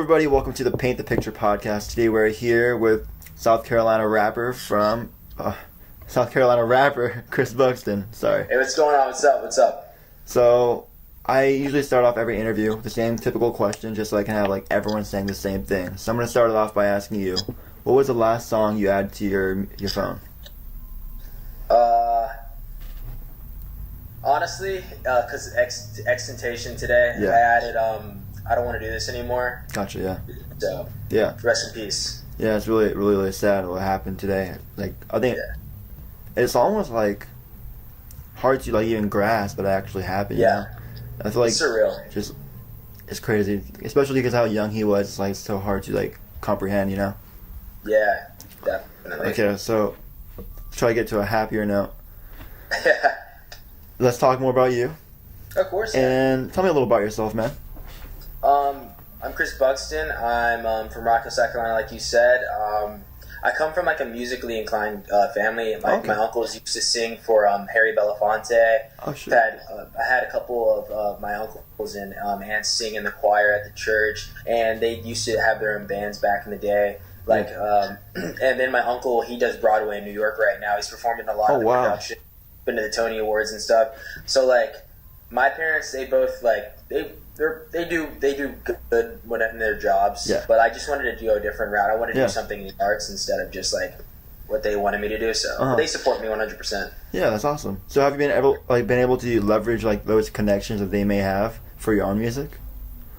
everybody, welcome to the Paint the Picture podcast. Today we're here with South Carolina rapper Chris Buxton. Sorry. Hey, what's going on? What's up? So, I usually start off every interview with the same typical question, just so I can have like everyone saying the same thing. So I'm going to start it off by asking you, what was the last song you added to your phone? Honestly, because Extentation today, Yeah. I added I Don't Want to Do This Anymore. Gotcha, yeah. So, Yeah. rest in peace. Yeah, it's really sad what happened today. Like, I think it's almost like hard to like even grasp that it actually happened. Yeah. You know? I feel like It's surreal. Just it's crazy, especially because how young he was. It's like so hard to like comprehend, you know. Yeah, definitely. Okay, so let's try to get to a happier note. Let's talk more about you. Of course. And tell me a little about yourself, man. I'm Chris Buxton. I'm from Rockville, South Carolina, like you said. I come from like a musically inclined family. My uncles used to sing for Harry Belafonte. Oh, shit. I had a couple of my uncles and aunts sing in the choir at the church, and they used to have their own bands back in the day. Like, and then my uncle, he does Broadway in New York right now. He's performing a lot of the production, been to the Tony Awards and stuff. So like, my parents, they both like they do good in their jobs. Yeah. But I just wanted to go a different route. I wanted to do something in the arts instead of just like what they wanted me to do. So they support me 100%. Yeah, that's awesome. So have you been able to leverage like those connections that they may have for your own music?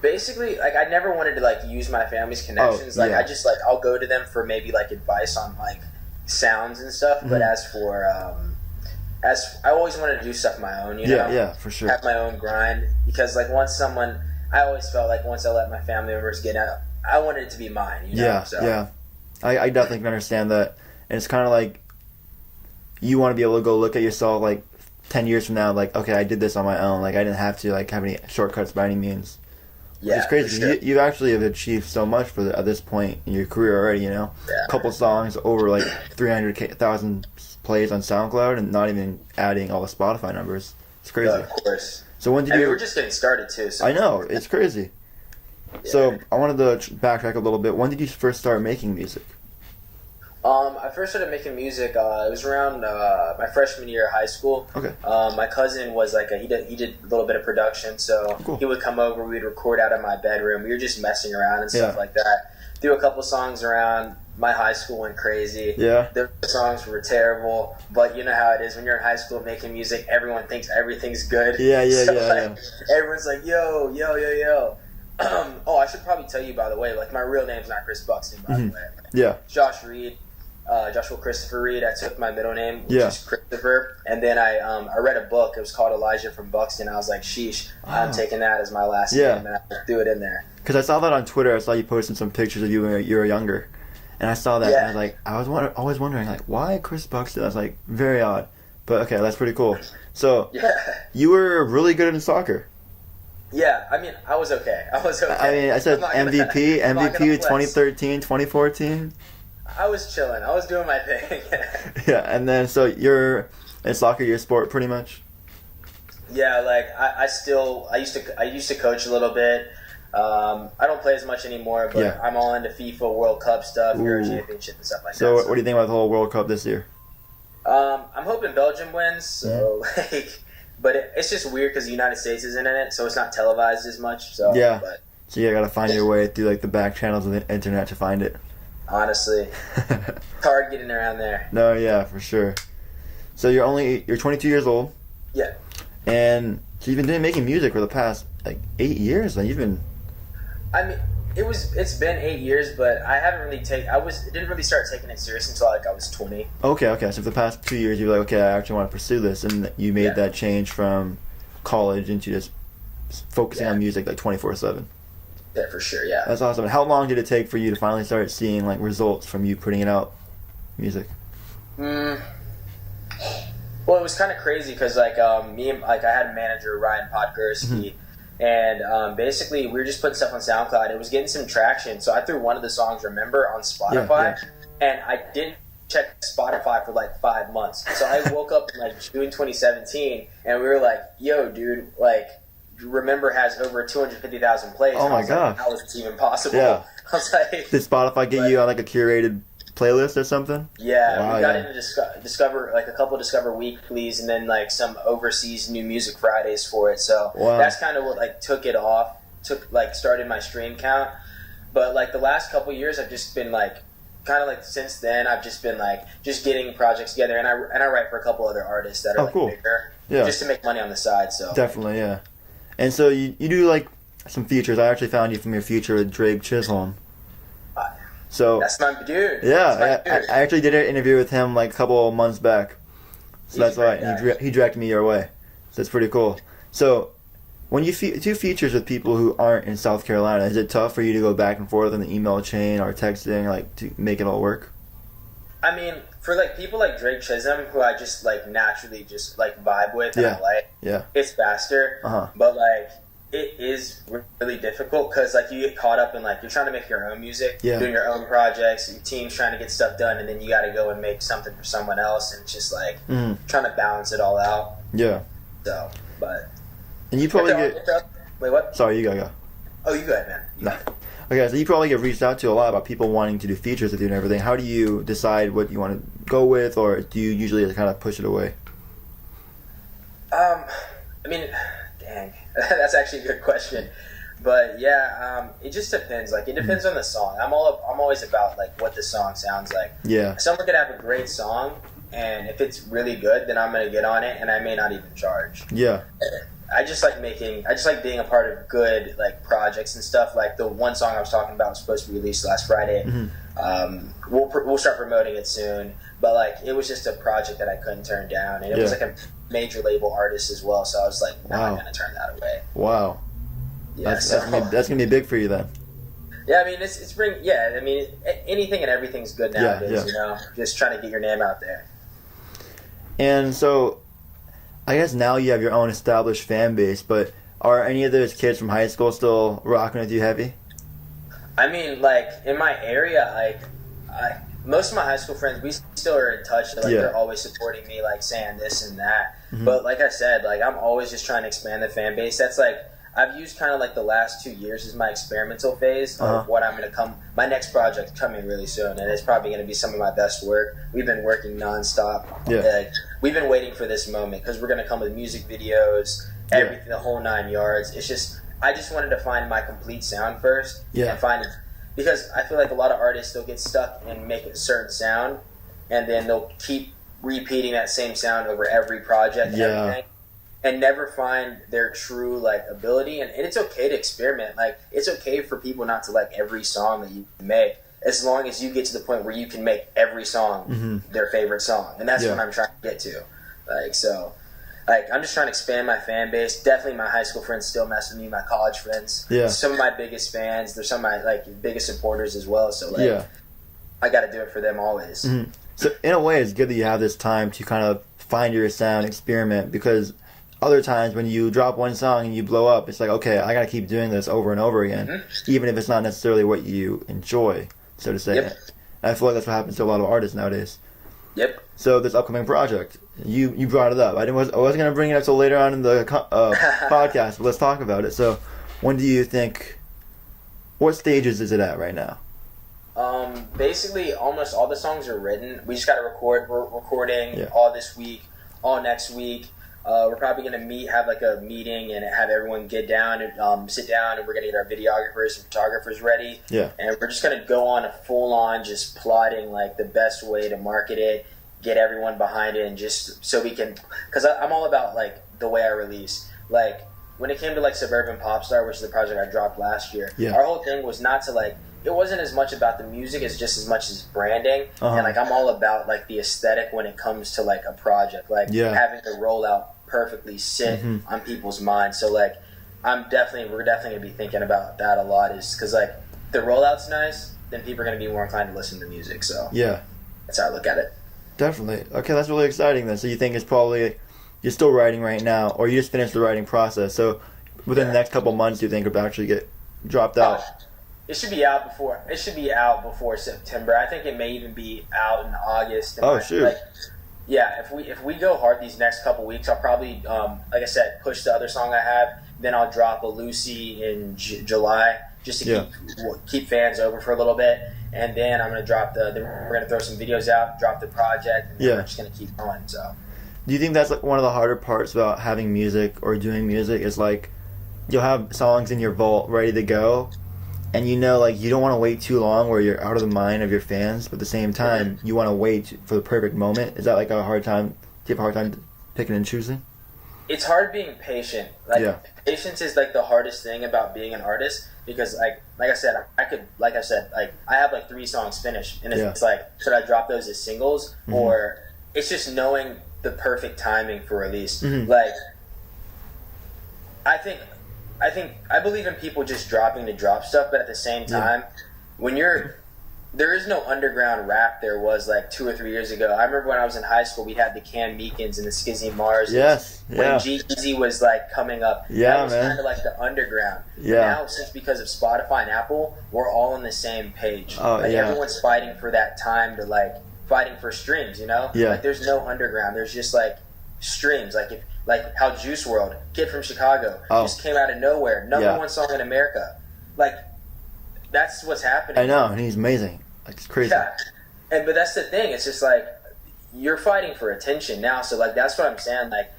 Basically, like I never wanted to like use my family's connections. I just like I'll go to them for maybe like advice on like sounds and stuff. Mm-hmm. But as for as I always wanted to do stuff my own, you know? Yeah, for sure. Have my own grind, because like I always felt like once I let my family members get out, I wanted it to be mine, you know? Yeah, so. yeah. I definitely can understand that. And it's kind of like you want to be able to go look at yourself like 10 years from now, like, okay, I did this on my own. Like, I didn't have to like have any shortcuts by any means. Yeah, it's crazy. Sure. You actually have achieved so much at this point in your career already, you know? Yeah. A couple songs, over like 300,000 plays on SoundCloud, and not even adding all the Spotify numbers. It's crazy. Yeah, of course. So when did you... we're just getting started too. So. I know, it's crazy. Yeah. So I wanted to backtrack a little bit. When did you first start making music? I first started making music. It was around my freshman year of high school. Okay. My cousin was like he did a little bit of production, so he would come over. We'd record out of my bedroom. We were just messing around and stuff like that. Threw a couple songs around. My high school went crazy. Yeah. The songs were terrible, but you know how it is when you're in high school making music. Everyone thinks everything's good. Yeah. Everyone's like, yo. Oh, I should probably tell you, by the way, like my real name's not Chris Buxton, by the way. Yeah. Joshua Christopher Reed. I took my middle name, which is Christopher, and then I read a book. It was called Elijah from Buxton. I was like, sheesh, I'm taking that as my last name, and I threw it in there. Because I saw that on Twitter. I saw you posting some pictures of you when you were younger, and I saw that, and I was like, I was always wondering, like, why Chris Buxton? I was like, very odd, but okay, that's pretty cool. So, you were really good in soccer. Yeah, I mean, I was okay. I mean, I said MVP 2013, 2014. I was chilling. I was doing my thing. Yeah, and then so you're in soccer, your sport pretty much. Yeah, like I used to coach a little bit. I don't play as much anymore, but I'm all into FIFA World Cup stuff, Euro Championship and stuff like that. So what do you think about the whole World Cup this year? I'm hoping Belgium wins. So but it's just weird because the United States isn't in it, so it's not televised as much. So so you gotta find your way through like the back channels of the internet to find it. Honestly, it's hard getting around there. No, yeah, for sure. So you're 22 years old. Yeah. And so you've been making music for the past like 8 years. Like you've been. I mean, it's been 8 years, but I haven't really didn't really start taking it serious until like I was 20. Okay. So for the past 2 years, you were like, okay, I actually want to pursue this, and you made that change from college into just focusing on music like 24/7. Yeah, for sure. Yeah. That's awesome. And how long did it take for you to finally start seeing like results from you putting it out, music? Well, it was kind of crazy because like I had a manager, Ryan Podgorski, and basically we were just putting stuff on SoundCloud. It was getting some traction, so I threw one of the songs, "Remember," on Spotify, and I didn't check Spotify for like 5 months. So I woke up in like June 2017, and we were like, "Yo, dude, like." Remember has over 250,000 plays. Oh my gosh, how is this even possible? Yeah. I was like, did Spotify get you on like a curated playlist or something? Yeah, wow, we got into Discover, like a couple Discover Weeklies, and then like some overseas New Music Fridays for it. So that's kind of what like started my stream count. But like the last couple years, I've just been like, kind of like since then, I've just been like just getting projects together, and I write for a couple other artists that are bigger, just to make money on the side. So definitely, yeah. And so you do like some features. I actually found you from your feature with Drake Chisholm. So that's my dude. Yeah, I actually did an interview with him like a couple of months back. So that's why he directed me your way. So it's pretty cool. So when you do features with people who aren't in South Carolina, is it tough for you to go back and forth in the email chain or texting, like to make it all work? I mean, for like people like Drake Chisholm, who I just like naturally just like vibe with and I like, it's faster. But like it is really difficult because like you get caught up in like you're trying to make your own music, doing your own projects, your team's trying to get stuff done, and then you got to go and make something for someone else, and it's just like trying to balance it all out. Yeah. So, but and you probably get. Wait, what? Sorry, you go. Oh, you go ahead, man. No. Okay, so you probably get reached out to a lot about people wanting to do features with you and everything. How do you decide what you want to go with, or do you usually kind of push it away? I mean, dang, that's actually a good question. But yeah, it just depends. Like, it depends on the song. I'm always about like what the song sounds like. Yeah. Someone could have a great song, and if it's really good, then I'm gonna get on it, and I may not even charge. Yeah. I just like being a part of good like projects and stuff. Like the one song I was talking about was supposed to be released last Friday. We'll start promoting it soon, but like it was just a project that I couldn't turn down, and it was like a major label artist as well. So I was like, I'm not gonna turn that away. Wow. Yeah, that's gonna be big for you then. Yeah, I mean I mean anything and everything's good nowadays. You know, just trying to get your name out there. And so, I guess now you have your own established fan base, but are any of those kids from high school still rocking with you heavy? I mean, like, in my area, like, most of my high school friends, we still are in touch. Like, they're always supporting me, like, saying this and that. But like I said, like, I'm always just trying to expand the fan base. That's, like, I've used kind of, like, the last 2 years as my experimental phase of what I'm going to come. My next project's coming really soon, and it's probably going to be some of my best work. We've been working nonstop. We've been waiting for this moment because we're going to come with music videos, everything, the whole 9 yards. It's just, I just wanted to find my complete sound first. And find, because I feel like a lot of artists, they'll get stuck and make a certain sound, and then they'll keep repeating that same sound over every project and everything, and never find their true like ability. And it's okay to experiment. Like, it's okay for people not to like every song that you make, as long as you get to the point where you can make every song their favorite song. And that's what I'm trying to get to. Like, so, like, I'm just trying to expand my fan base. Definitely my high school friends still mess with me, my college friends. Some of my biggest fans. They're some of my, like, biggest supporters as well. So, like, I got to do it for them always. So, in a way, it's good that you have this time to kind of find your sound, experiment, because other times when you drop one song and you blow up, it's like, okay, I got to keep doing this over and over again, even if it's not necessarily what you enjoy, so to say. I feel like that's what happens to a lot of artists nowadays. So this upcoming project, you brought it up. I wasn't going to bring it up till later on in the podcast, but let's talk about it. So when do you think, what stages is it at right now? Basically, almost all the songs are written. We just got to record. We're recording all this week, all next week. We're probably going to have like a meeting and have everyone get down and sit down, and we're going to get our videographers and photographers ready. And we're just going to go on a full-on just plotting like the best way to market it, get everyone behind it, and just so we can, because I'm all about like the way I release. Like when it came to like Suburban Popstar, which is the project I dropped last year, our whole thing was not to like, it wasn't as much about the music as just as much as branding. And like I'm all about like the aesthetic when it comes to like a project, like having the rollout perfectly sit on people's minds. So like we're definitely going to be thinking about that a lot, is because like the rollout's nice, then people are going to be more inclined to listen to music. So that's how I look at it. Definitely. Okay, that's really exciting then. So you think it's probably, you're still writing right now, or you just finished the writing process, so within the next couple months you think it'll actually get dropped out? It should be out before September. I think it may even be out in August. Shoot. Like, if we go hard these next couple weeks, I'll probably, like I said, push the other song I have, Then I'll drop a Lucy in July just to keep fans over for a little bit. And then I'm gonna then we're gonna throw some videos out, drop the project, and we're just gonna keep going. So, do you think that's like one of the harder parts about having music or doing music is like you'll have songs in your vault ready to go, and you know like you don't want to wait too long where you're out of the mind of your fans, but at the same time you want to wait for the perfect moment? Is that like a hard time? Do you have a hard time picking and choosing? It's hard being patient. Patience is like the hardest thing about being an artist, because like I said, I have like 3 songs finished, and it's like, should I drop those as singles, or it's just knowing the perfect timing for release. Like, I believe in people just dropping to drop stuff, but at the same time, there is no underground rap there was like 2 or 3 years ago. I remember when I was in high school, we had the Cam Meekins and the Skizzy Mars. When G-Eazy was like coming up. That was kind of like the underground. Now, since because of Spotify and Apple, we're all on the same page. Everyone's fighting for that time to fighting for streams, you know? Like, there's no underground. There's just like streams. Like how Juice WRLD, kid from Chicago, just came out of nowhere, number 1 song in America. Like, that's what's happening. I know, and he's amazing. Like, it's crazy. But that's the thing. It's just like you're fighting for attention now. So like that's what I'm saying. Like,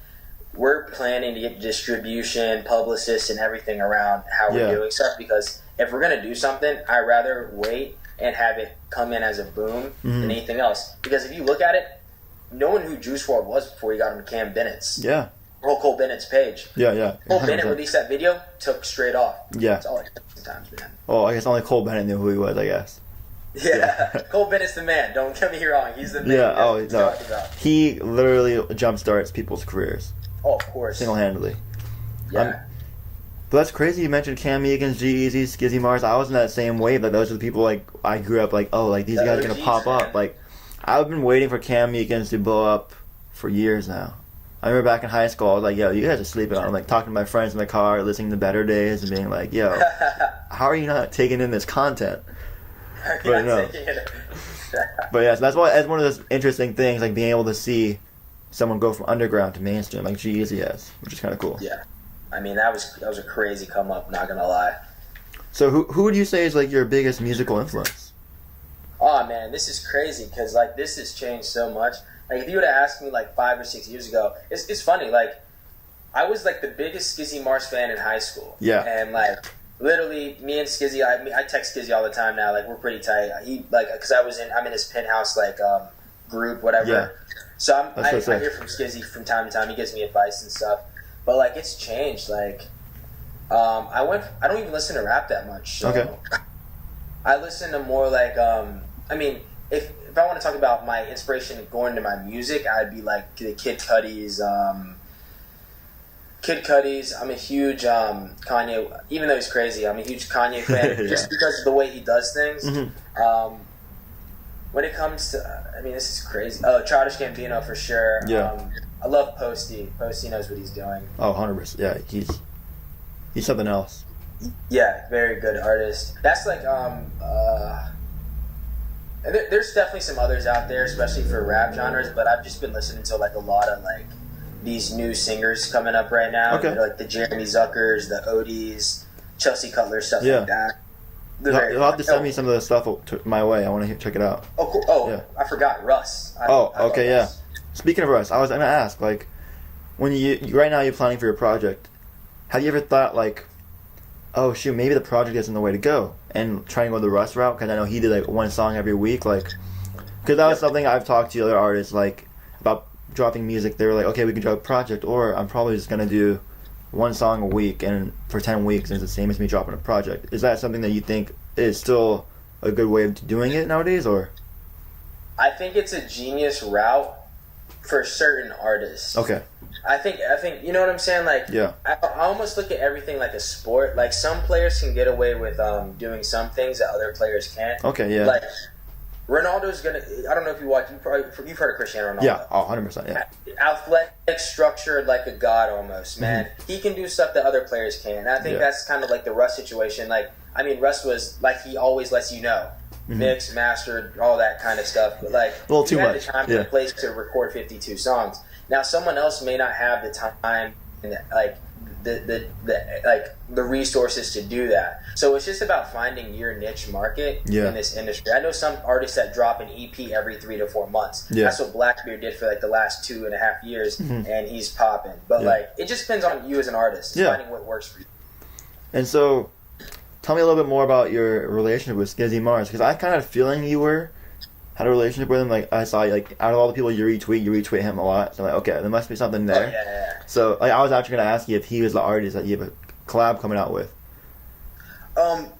we're planning to get distribution, publicists, and everything around how we're doing stuff, because if we're gonna do something, I'd rather wait and have it come in as a boom than anything else. Because if you look at it, no one knew who Juice WRLD was before he got on Cam Bennett's. Or Cole Bennett's page. Cole Bennett released that video, took straight off. That's all it takes sometimes, man. Oh, I guess only Cole Bennett knew who he was, I guess. Cole Bennett's the man. Don't get me wrong. He's the man. No. He literally jumpstarts people's careers. Oh, of course. Single-handedly. But that's crazy. You mentioned Cam Meekins, G-Eazy, Skizzy Mars. I was in that same wave. Like, those are the people like I grew up like, oh, like these guys are gonna pop up. Like, I've been waiting for Cam Meekins to blow up for years now. I remember back in high school, I was like, yo, you guys are sleeping on it. I'm like talking to my friends in the car, listening to Better Days, and being like, yo, how are you not taking in this content? But no. But yeah, so that's one of those interesting things, like being able to see someone go from underground to mainstream, like G-Eazy has, which is kind of cool. Yeah, I mean that was a crazy come up. Not gonna lie. So who would you say is like your biggest musical influence? Oh man, this is crazy because like this has changed so much. Like if you would have asked me like 5 or 6 years ago, it's funny. Like I was like the biggest Skizzy Mars fan in high school. And like literally me and Skizzy, I text Skizzy all the time now. Like we're pretty tight. He like because I'm in his penthouse like group whatever. So I hear from Skizzy from time to time. He gives me advice and stuff. But like it's changed. Like I don't even listen to rap that much. So I listen to more like I mean if I want to talk about my inspiration going into my music, I'd be like the Kid Cudi's. I'm a huge Kanye, even though he's crazy, I'm a huge Kanye fan just because of the way he does things. When it comes to, I mean, this is crazy. Oh, Childish Gambino for sure. I love Posty. Posty knows what he's doing. Oh, 100%. Yeah, he's something else. Yeah, very good artist. That's like there's definitely some others out there, especially for rap genres, but I've just been listening to like a lot of like these new singers coming up right now. Like the Jeremy Zuckers, the Odies, Chelsea Cutler, stuff like that. You'll have to send me some of the stuff my way. I want to check it out. Oh, cool. Oh, I forgot Russ. Russ. Speaking of Russ, I was going to ask, like, when you right now you're planning for your project, have you ever thought like, oh shoot, maybe the project isn't the way to go, and try and go the Russ route? Because I know he did like one song every week, like, because that was something I've talked to other artists like about dropping music. They were like, okay, we can drop a project, or I'm probably just gonna do one song a week, and for 10 weeks it's the same as me dropping a project. Is that something that you think is still a good way of doing it nowadays, or? I think it's a genius route for certain artists. I think you know what I'm saying? Like, I almost look at everything like a sport. Like, some players can get away with doing some things that other players can't. Like, Ronaldo's gonna. I don't know if you watch. You've heard of Cristiano Ronaldo. Yeah, 100%. Yeah, athletic, structured like a god almost. Man, he can do stuff that other players can't. And I think that's kind of like the Russ situation. Like, I mean, Russ was like he always lets you know. Mixed, mastered, all that kind of stuff. But like, a little too had much. The time and the place to record 52 songs. Now, someone else may not have the time and like the resources to do that. So it's just about finding your niche market in this industry. I know some artists that drop an EP every 3 to 4 months. Yeah. That's what Blackbeard did for like the last 2.5 years, and he's popping. But like, it just depends on you as an artist, finding what works for you. And so, tell me a little bit more about your relationship with Skizzy Mars, because I kind of had a feeling you had a relationship with him. Like, I saw, like, out of all the people you retweet him a lot. So I'm like, okay, there must be something there. Oh, yeah. So, like, I was actually going to ask you if he was the artist that you have a collab coming out with.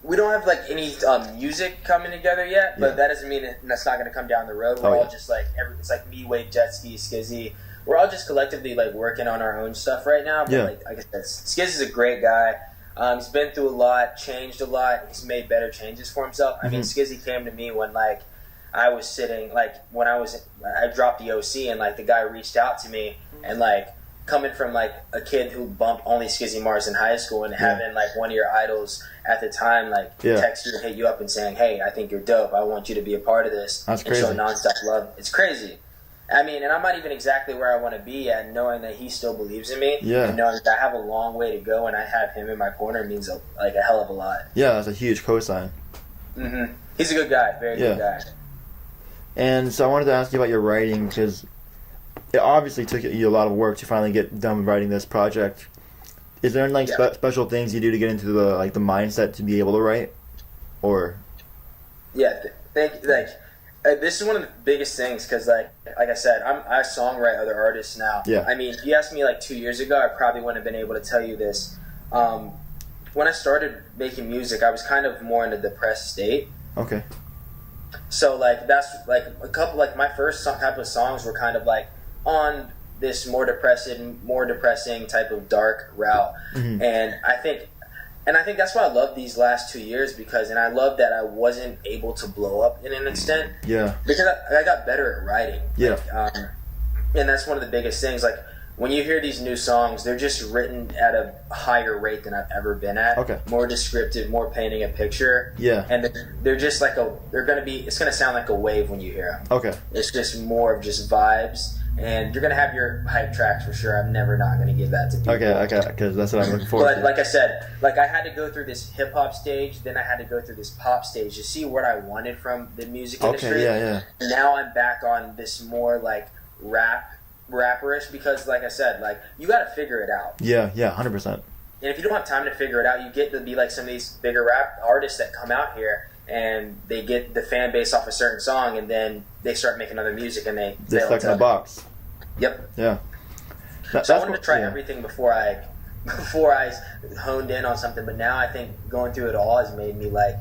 We don't have like any music coming together yet, but that doesn't mean that's not going to come down the road. We're all just like it's like me, Wade, Jetski, Skizzy. We're all just collectively like working on our own stuff right now. But like I said, Skizzy's a great guy. He's been through a lot, changed a lot. He's made better changes for himself. I mean, Skizzy came to me when like I was sitting, like when I dropped the OC, and like the guy reached out to me, and like coming from like a kid who bumped only Skizzy Mars in high school, and having like one of your idols at the time like text you and hit you up and saying, hey, I think you're dope, I want you to be a part of this. That's and crazy. Show nonstop love. It's crazy. I mean, and I'm not even exactly where I want to be at, knowing that he still believes in me, and knowing that I have a long way to go, and I have him in my corner means like a hell of a lot. Yeah, that's a huge cosign. He's a good guy, very good guy. And so I wanted to ask you about your writing, because it obviously took you a lot of work to finally get done writing this project. Is there like special things you do to get into the the mindset to be able to write, or? Yeah, this is one of the biggest things, because like I said, I songwrite other artists now. Yeah. I mean, if you asked me like 2 years ago, I probably wouldn't have been able to tell you this. When I started making music, I was kind of more in a depressed state. Okay. So like that's like a couple, like my first type of songs were kind of like on this more depressing type of dark route, and I think that's why I love these last 2 years, because I love that I wasn't able to blow up in an extent. Yeah. Because I got better at writing. Yeah. And that's one of the biggest things. Like when you hear these new songs, they're just written at a higher rate than I've ever been at. Okay. More descriptive, more painting a picture. Yeah. And they're just like it's gonna sound like a wave when you hear them. Okay. It's just more of just vibes. And you're going to have your hype tracks for sure. I'm never not going to give that to people. Okay, because that's what I'm looking forward to. But like I said, like I had to go through this hip-hop stage, then I had to go through this pop stage to see what I wanted from the music industry. Okay, yeah. Now I'm back on this more like rapperish, because like I said, like you got to figure it out. Yeah, 100%. And if you don't have time to figure it out, you get to be like some of these bigger rap artists that come out here, and they get the fan base off a certain song, and then they start making other music, and they're stuck in a box. Yep. Yeah. So I wanted to try everything before I honed in on something, but now I think going through it all has made me like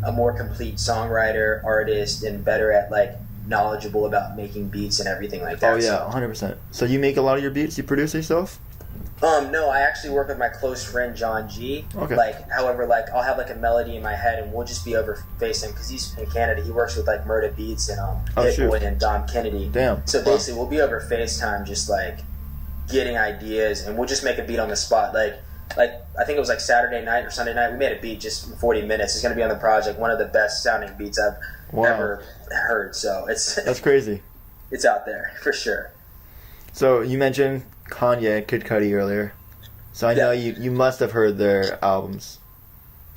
a more complete songwriter, artist, and better at like knowledgeable about making beats and everything like that. Oh yeah, 100%. So you make a lot of your beats? You produce yourself? No, I actually work with my close friend John G. Okay. Like, however, like I'll have like a melody in my head, and we'll just be over FaceTime, because he's in Canada. He works with like Murda Beats and Hit Boy and Dom Kennedy. Damn. So basically, we'll be over FaceTime, just like getting ideas, and we'll just make a beat on the spot. Like I think it was like Saturday night or Sunday night. We made a beat just in 40 minutes. It's gonna be on the project. One of the best sounding beats I've ever heard. So that's crazy. It's out there for sure. So you mentioned Kanye, Kid Cudi earlier. So I know you must have heard their albums.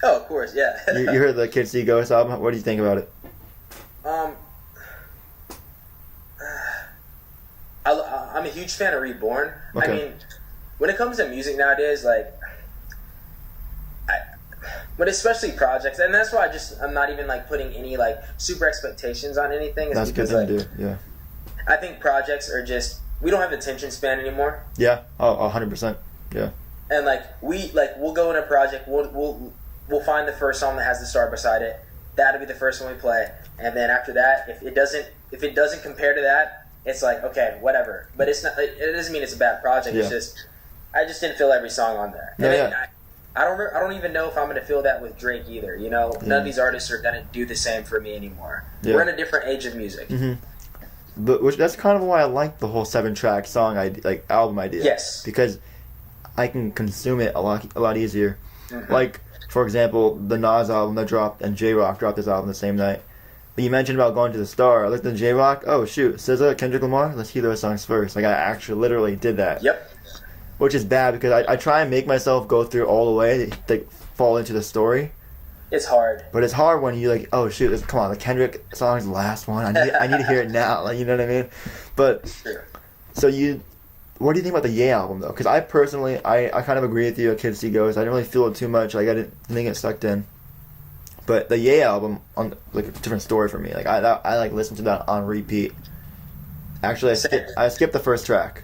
Oh, of course, yeah. you heard the Kids See Ghosts album? What do you think about it? I'm a huge fan of Reborn. Okay. I mean, when it comes to music nowadays, like, but especially projects, and that's why I'm not even like putting any like super expectations on anything. That's good to do. Yeah. I think projects are just, we don't have attention span anymore. Yeah. Oh, 100%. Yeah. And we'll go in a project, we'll find the first song that has the star beside it. That'll be the first one we play, and then after that, if it doesn't compare to that, it's like, okay, whatever. But it doesn't mean it's a bad project. Yeah. It's just I just didn't feel every song on there. I don't even know if I'm going to feel that with Drake either. You know, none of these artists are going to do the same for me anymore. Yeah. We're in a different age of music. But that's kind of why I like the whole 7-track song album idea. Yes, because I can consume it a lot easier. Like, for example, the Nas album that dropped, and J-Rock dropped this album the same night. But you mentioned about going to the Star. I looked at J-Rock. Oh shoot, SZA, Kendrick Lamar. Let's hear those songs first. Like I actually literally did that. Yep. which is bad because I try and make myself go through all the way to like, fall into the story. It's hard. But it's hard when you like, oh shoot, come on, the Kendrick song's the last one. I need to hear it now. Like, you know what I mean? But so what do you think about the Ye album though? Because I personally, I kind of agree with you. Kids See Ghosts. I didn't really feel it too much. Like I didn't get sucked in. But the Ye album, on like a different story for me. Like I like listened to that on repeat. Actually, I skipped the first track.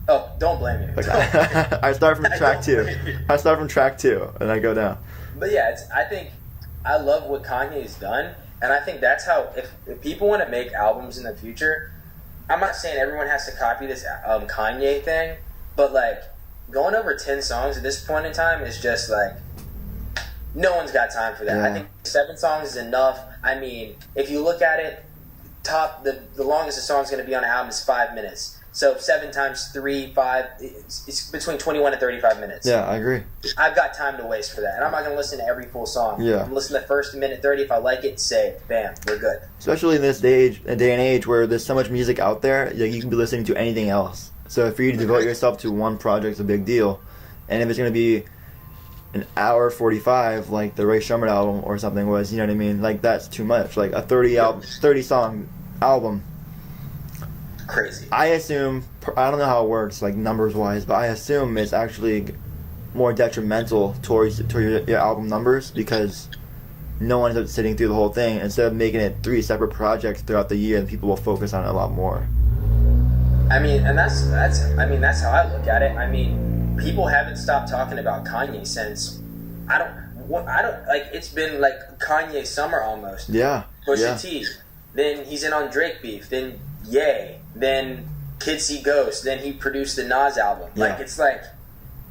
Oh, don't blame me. Like, I start from track 2. I start from track 2 and I go down. But yeah, I think I love what Kanye's done, and I think that's how if people want to make albums in the future, I'm not saying everyone has to copy this Kanye thing, but like going over 10 songs at this point in time is just like no one's got time for that. Yeah. I think 7 songs is enough. I mean, if you look at it, the longest a song's going to be on an album is 5 minutes. So 7 times 3, 5, it's between 21 and 35 minutes. Yeah, I agree. I've got time to waste for that. And I'm not going to listen to every full song. Yeah. I'm going to listen to the first minute 30. If I like it, save. Bam, we're good. Especially in this day and age where there's so much music out there, you can be listening to anything else. So for you to devote yourself to one project is a big deal. And if it's going to be an hour 45, like the Ray Sherman album or something was, you know what I mean? Like, that's too much. Like a 30-song album. Crazy. I assume, I don't know how it works, like numbers-wise, but I assume it's actually more detrimental towards your album numbers because no one ends up sitting through the whole thing. Instead of making it 3 separate projects throughout the year, and people will focus on it a lot more. I mean, and that's how I look at it. I mean, people haven't stopped talking about Kanye since I don't like it's been like Kanye summer almost. Yeah. Pusha T. Then he's in on Drake beef. Then Ye. Then Kids See Ghosts. Then he produced the Nas album. Yeah. Like it's like,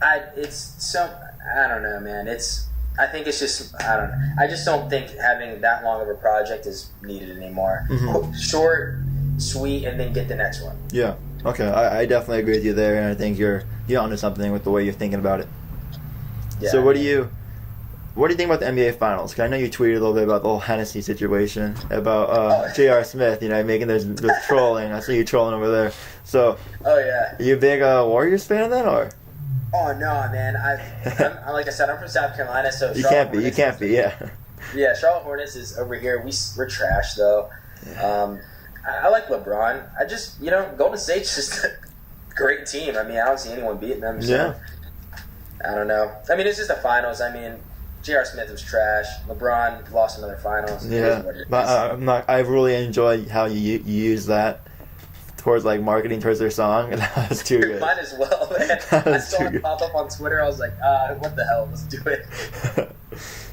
I don't know, man. I think it's just I don't know. I just don't think having that long of a project is needed anymore. Mm-hmm. Short, sweet, and then get the next one. Yeah. Okay. I definitely agree with you there, and I think you're onto something with the way you're thinking about it. Yeah. So what do you think about the NBA Finals? Because I know you tweeted a little bit about the whole Hennessy situation, about J.R. Smith, making those trolling. I see you trolling over there. So, oh yeah, you a big Warriors fan then, or? Oh no, man! I'm like I said, I'm from South Carolina, so you can't be, yeah. Yeah, Charlotte Hornets is over here. We're trash though. Yeah. I like LeBron. I just Golden State's just a great team. I mean, I don't see anyone beating them. So yeah. I don't know. I mean, it's just the finals. I mean, J.R. Smith was trash. LeBron lost another finals. Yeah, but I really enjoyed how you use that towards like marketing towards their song. That was too good. Might as well, man. I saw it pop up on Twitter. I was like, what the hell? Let's do it.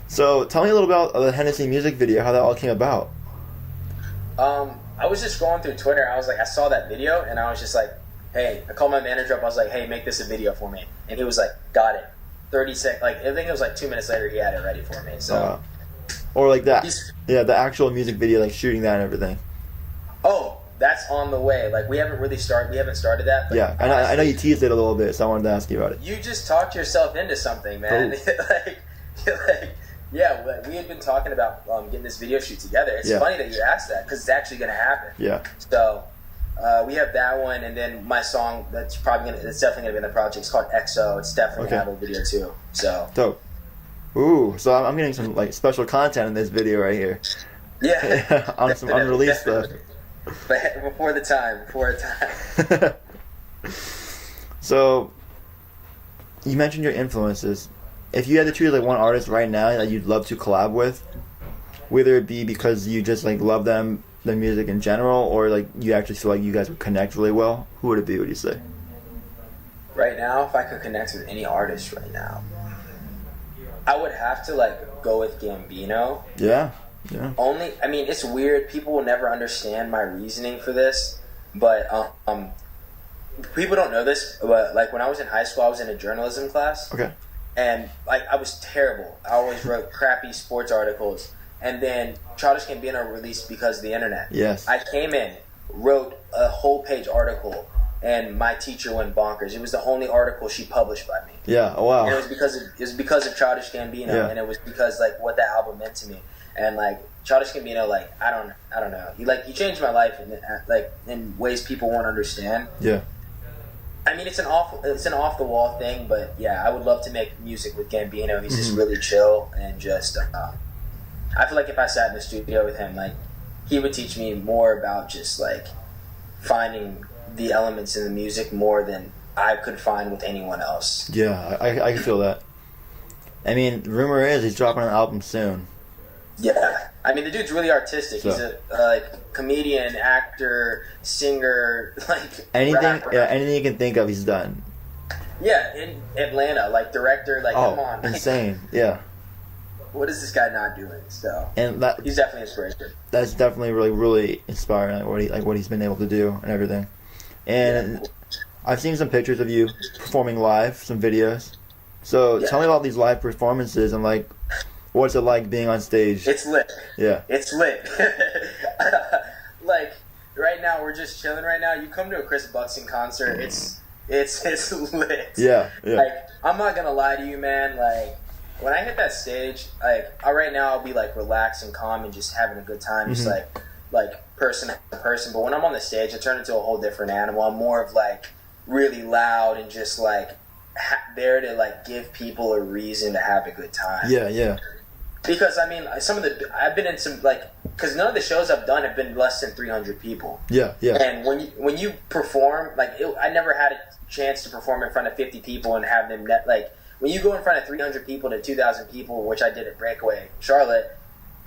So tell me a little about the Hennessy music video. How that all came about. I was just scrolling through Twitter. I was like, I saw that video, and I was just like, hey. I called my manager up. I was like, hey, make this a video for me. And he was like, got it. 30 seconds. Like I think it was like 2 minutes later, he had it ready for me. So, or like that. Yeah, the actual music video, like shooting that and everything. Oh, that's on the way. Like we haven't started that. But yeah, honestly, I know you teased it a little bit, so I wanted to ask you about it. You just talked yourself into something, man. Yeah, we had been talking about getting this video shoot together. It's funny that you asked that because it's actually going to happen. Yeah. So we have that one, and then my song it's definitely going to be in the project. It's called XO. It's definitely going to have a video too. So dope. Ooh, so I'm getting some like special content in this video right here. Yeah. On some unreleased stuff. But before the time. So you mentioned your influences. If you had to choose like one artist right now that you'd love to collab with, whether it be because you just like love their music in general, or like you actually feel like you guys would connect really well, who would it be? Would you say? Right now, if I could connect with any artist right now, I would have to like go with Gambino. Yeah. I mean, it's weird. People will never understand my reasoning for this, but people don't know this. But like when I was in high school, I was in a journalism class. Okay. And like I was terrible. I always wrote crappy sports articles. And then Childish Gambino released Because of the Internet. Yes. I came in, wrote a whole page article, and my teacher went bonkers. It was the only article she published by me. Yeah. Oh, wow. And it was because of Childish Gambino, and it was because like what that album meant to me. And like Childish Gambino, like I don't know. He changed my life in ways people won't understand. Yeah. I mean, it's an off the wall thing, but yeah, I would love to make music with Gambino. He's just really chill and just. I feel like if I sat in the studio with him, like he would teach me more about just like finding the elements in the music more than I could find with anyone else. Yeah, I can feel that. I mean, rumor is he's dropping an album soon. Yeah, I mean the dude's really artistic. So. He's a like comedian, actor, singer, like anything. Rapper. Yeah, anything you can think of, he's done. Yeah, in Atlanta, like director, like come on, insane. Yeah. What is this guy not doing? So and he's definitely inspiration. That's definitely really inspiring. Like what he's been able to do and everything. And I've seen some pictures of you performing live, some videos. So tell me about these live performances and like. What's it like being on stage? It's lit. Yeah. It's lit. Like, right now, we're just chilling right now. You come to a Chris Buxton concert, it's lit. Yeah. Like, I'm not going to lie to you, man. Like, when I hit that stage, like, right now I'll be, like, relaxed and calm and just having a good time. Just, like person to person. But when I'm on the stage, I turn into a whole different animal. I'm more of, like, really loud and just, like, there to, like, give people a reason to have a good time. Yeah. Because, I mean, I've been in some, like, because none of the shows I've done have been less than 300 people. Yeah. And when you perform, like, I never had a chance to perform in front of 50 people and have them, like, when you go in front of 300 people to 2,000 people, which I did at Breakaway Charlotte,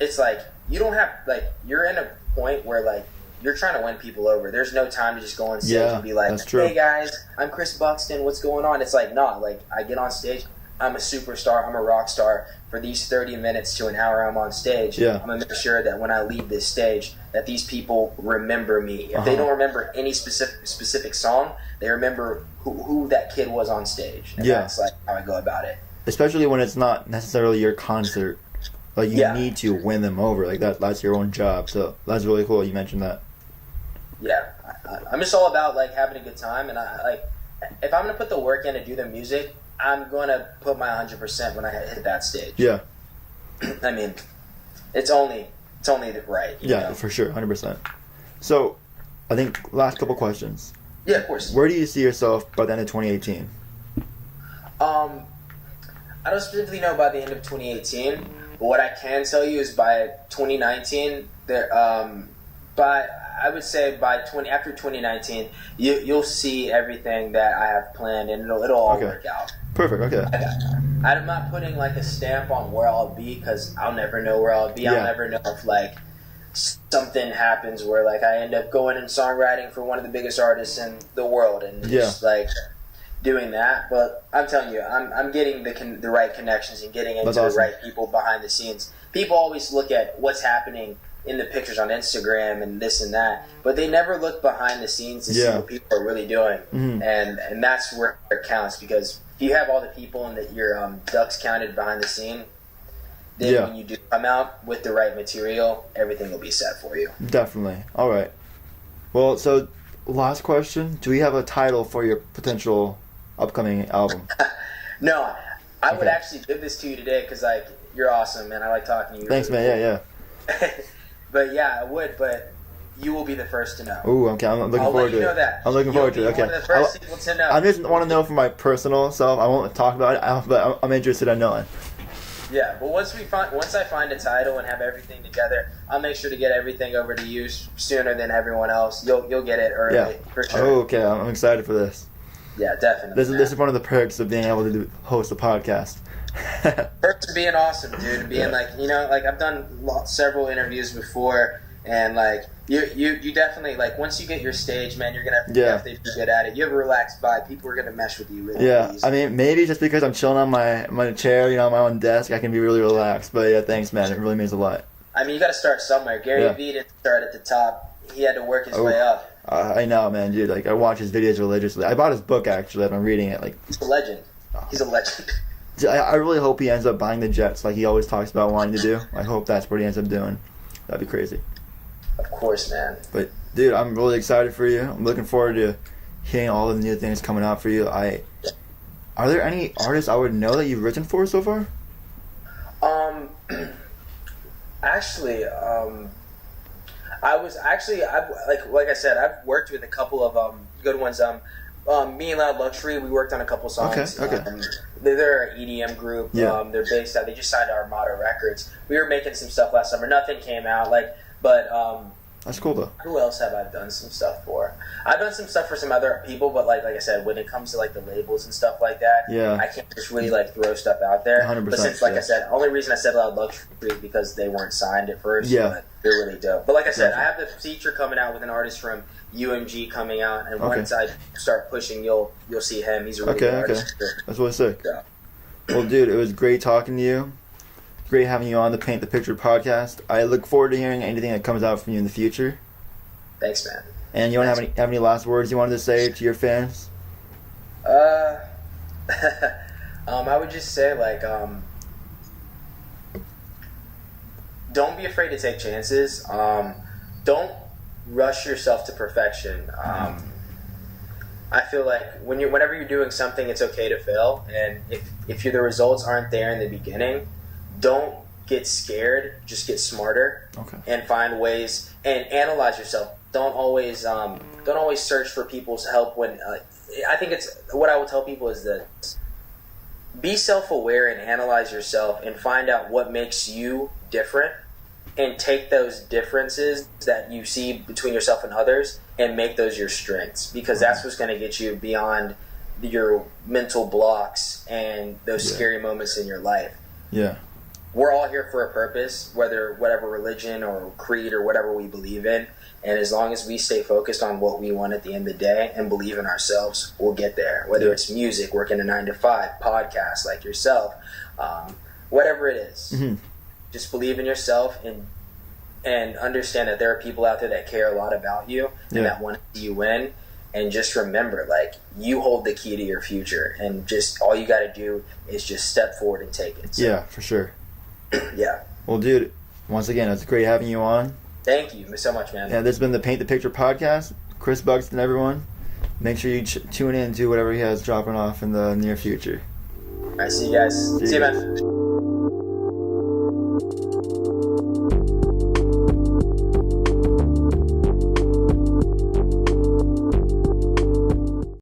it's like, you don't have, like, you're in a point where, like, you're trying to win people over. There's no time to just go on stage and be like, hey, guys, I'm Chris Buxton, what's going on? It's like, nah, like, I get on stage, I'm a superstar, I'm a rock star. For these 30 minutes to an hour I'm on stage, I'm going to make sure that when I leave this stage, that these people remember me. If they don't remember any specific song, they remember who that kid was on stage. And that's like how I go about it. Especially when it's not necessarily your concert. Like, you need to win them over. Like, that's your own job. So that's really cool you mentioned that. Yeah. I'm just all about, like, having a good time. And, if I'm going to put the work in to do the music, I'm going to put my 100% when I hit that stage. Yeah. I mean, it's only right. You know? For sure, 100%. So, I think last couple questions. Yeah, of course. Where do you see yourself by the end of 2018? I don't specifically know by the end of 2018, but what I can tell you is by 2019, I would say after 2019, you'll see everything that I have planned, and it'll all work out. Perfect. Okay. I'm not putting like a stamp on where I'll be because I'll never know where I'll be. I'll never know if like something happens where like I end up going and songwriting for one of the biggest artists in the world and just like doing that. But I'm telling you, I'm getting the right connections and getting into the right people behind the scenes. People always look at what's happening in the pictures on Instagram and this and that, but they never look behind the scenes to see what people are really doing. And that's where it counts, because if you have all the people and that your ducks counted behind the scene, then when you do come out with the right material, everything will be set for you. Definitely. All right. Well, so last question: do we have a title for your potential upcoming album? No, I would actually give this to you today because like you're awesome, man. I like talking to you. Thanks, man. Yeah. But yeah, I would. But you will be the first to know. Ooh, okay. I'm looking forward to it. That. I'm looking forward to it. Okay. One of the first people to know. I just want to know for my personal self. I won't talk about it, but I'm interested in knowing. Yeah, but once I find a title and have everything together, I'll make sure to get everything over to you sooner than everyone else. You'll get it early for sure. Oh, okay. I'm excited for this. Yeah, definitely. This is one of the perks of being able to host a podcast. Perks of being awesome, dude. Being like, like I've done several interviews before, and like you definitely like once you get your stage, man, you're gonna have to be good at it. You have a relaxed vibe. People are gonna mesh with you. Really easy. I mean, maybe just because I'm chilling on my chair, on my own desk, I can be really relaxed. But yeah, thanks, man. It really means a lot. I mean, you got to start somewhere. Gary Vee didn't start at the top. He had to work his way up. I know, man, dude. Like I watch his videos religiously. I bought his book actually. I've been reading it. Like he's a legend. He's a legend. I really hope he ends up buying the Jets like he always talks about wanting to do. I hope that's what he ends up doing. That'd be crazy. Of course, man. But, dude, I'm really excited for you. I'm looking forward to hearing all the new things coming out for you. Are there any artists I would know that you've written for so far? Actually, like I said, I've worked with a couple of good ones. Me and Loud Luxury, we worked on a couple songs. Okay. They're an EDM group. Yeah. They're based out. They just signed Armada Records. We were making some stuff last summer. Nothing came out. That's cool though. Who else have I done some stuff for? I've done some stuff for some other people, but like I said, when it comes to like the labels and stuff like that, I can't just really like throw stuff out there. 100%. But since, like I said, only reason I said Loud Luxury is because they weren't signed at first. Yeah. But they're really dope. But like I said, I have the feature coming out with an artist from UMG coming out, and once I start pushing, you'll see him. He's a really good artist. That's really sick. Yeah. Well, dude, it was great talking to you. Great having you on the Paint the Picture podcast. I look forward to hearing anything that comes out from you in the future. Thanks, man. And you want to have any last words you wanted to say to your fans? I would just say don't be afraid to take chances. Don't rush yourself to perfection. I feel like whenever you're doing something, it's okay to fail. And if the results aren't there in the beginning, don't get scared. Just get smarter and find ways and analyze yourself. Don't always search for people's help when. I think it's what I will tell people is that be self-aware and analyze yourself and find out what makes you different, and take those differences that you see between yourself and others and make those your strengths, because that's what's going to get you beyond your mental blocks and those scary moments in your life. Yeah. We're all here for a purpose, whatever religion or creed or whatever we believe in. And as long as we stay focused on what we want at the end of the day and believe in ourselves, we'll get there. Whether it's music, working a 9-to-5, podcasts like yourself, whatever it is. Mm-hmm. Just believe in yourself and understand that there are people out there that care a lot about you and that want to see you win. And just remember, like, you hold the key to your future, and just all you got to do is just step forward and take it. So, yeah, for sure. Yeah. Well, dude, once again, it's great having you on. Thank you so much, man. Yeah, this has been the Paint the Picture podcast. Chris Buxton, everyone. Make sure you tune in to whatever he has dropping off in the near future. All right, see you guys. See you, man.